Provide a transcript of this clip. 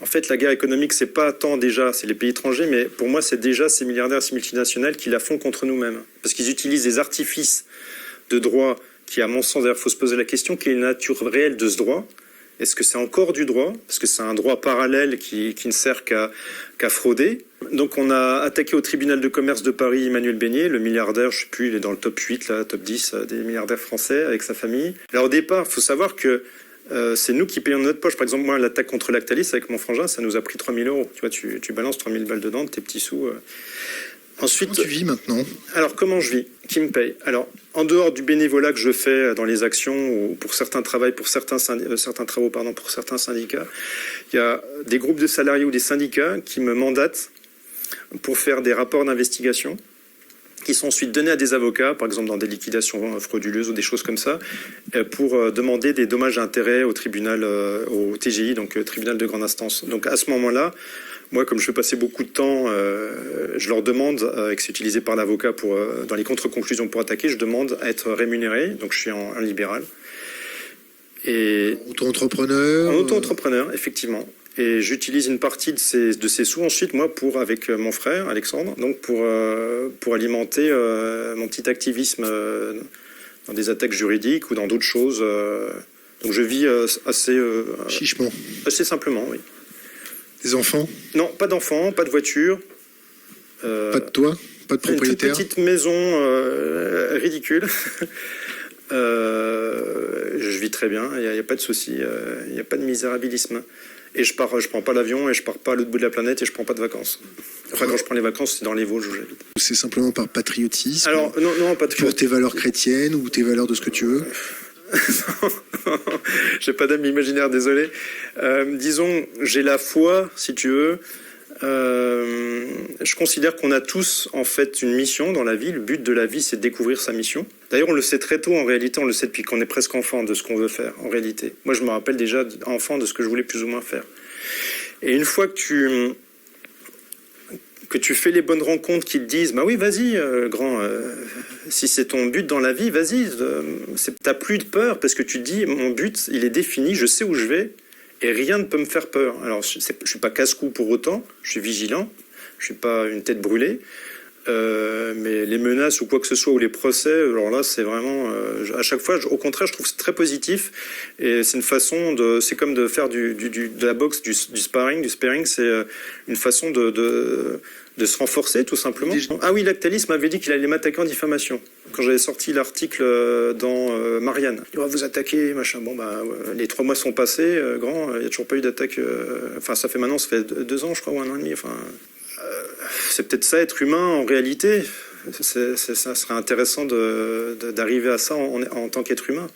En fait, la guerre économique, c'est pas tant déjà, c'est les pays étrangers, mais pour moi, c'est déjà ces milliardaires, ces multinationales qui la font contre nous-mêmes. Parce qu'ils utilisent des artifices de droit qui, à mon sens, d'ailleurs, il faut se poser la question, quelle est la nature réelle de ce droit ? Est-ce que c'est encore du droit ? Parce que c'est un droit parallèle qui ne sert qu'à frauder. Donc on a attaqué au tribunal de commerce de Paris Emmanuel Beignet, le milliardaire, je ne sais plus, il est dans le top 8, là, top 10 des milliardaires français avec sa famille. Alors au départ, il faut savoir que c'est nous qui payons de notre poche. Par exemple, moi, l'attaque contre Lactalis avec mon frangin, ça nous a pris 3 000 euros. Tu vois, tu balances 3 000 balles dedans, tes petits sous. Ensuite, comment tu vis maintenant ? Alors, comment je vis ? Qui me paye ? Alors, en dehors du bénévolat que je fais dans les actions ou pour certains travaux, pour certains syndicats, il y a des groupes de salariés ou des syndicats qui me mandatent pour faire des rapports d'investigation qui sont ensuite donnés à des avocats, par exemple dans des liquidations frauduleuses ou des choses comme ça, pour demander des dommages et intérêts au tribunal, au TGI, donc tribunal de grande instance. Donc à ce moment-là, moi, comme je fais passer beaucoup de temps, je leur demande, et que c'est utilisé par l'avocat pour dans les contre-conclusions pour attaquer, je demande à être rémunéré, donc je suis en libéral. Et auto-entrepreneur. En auto-entrepreneur, effectivement. Et j'utilise une partie de ces sous ensuite, moi, avec mon frère, Alexandre, donc pour alimenter mon petit activisme dans des attaques juridiques ou dans d'autres choses. Donc je vis chichement. Assez simplement, oui. Des enfants ? Non, pas d'enfants, pas de voiture. Pas de toit ? Pas de propriétaire ? Une toute petite maison ridicule. Je vis très bien, il n'y a pas de souci, il n'y a pas de misérabilisme. Et je prends pas l'avion et je pars pas à l'autre bout de la planète et je prends pas de vacances. Enfin, quand je prends les vacances, c'est dans les Vosges où j'habite. C'est simplement par patriotisme ? Alors, non, pas de pour tes valeurs chrétiennes ou tes valeurs de ce que tu veux ? J'ai pas d'âme imaginaire, désolé. Disons, j'ai la foi, si tu veux. Je considère qu'on a tous en fait une mission dans la vie. Le but de la vie, c'est de découvrir sa mission. D'ailleurs, on le sait très tôt en réalité, on le sait depuis qu'on est presque enfant de ce qu'on veut faire en réalité. Moi, je me rappelle déjà enfant de ce que je voulais plus ou moins faire. Et une fois que tu fais les bonnes rencontres qui te disent bah oui, vas-y, grand, si c'est ton but dans la vie, vas-y, t'as plus de peur parce que tu te dis mon but, il est défini, je sais où je vais. Et rien ne peut me faire peur. Alors, je ne suis pas casse-cou pour autant, je suis vigilant, je ne suis pas une tête brûlée, mais les menaces ou quoi que ce soit, ou les procès, alors là, c'est vraiment... à chaque fois, au contraire, je trouve que c'est très positif, et c'est une façon de... C'est comme de faire de la boxe, du sparring. Du sparring, c'est une façon de se renforcer, tout simplement. Ah oui, Lactalis m'avait dit qu'il allait m'attaquer en diffamation. Quand j'avais sorti l'article dans Marianne. Il va vous attaquer, machin. Bon, bah, les 3 mois sont passés, grand, il n'y a toujours pas eu d'attaque. Enfin, ça fait 2 ans, je crois, ou 1 an et demi. Enfin, c'est peut-être ça, être humain, en réalité. Ça serait intéressant d'arriver à ça en tant qu'être humain.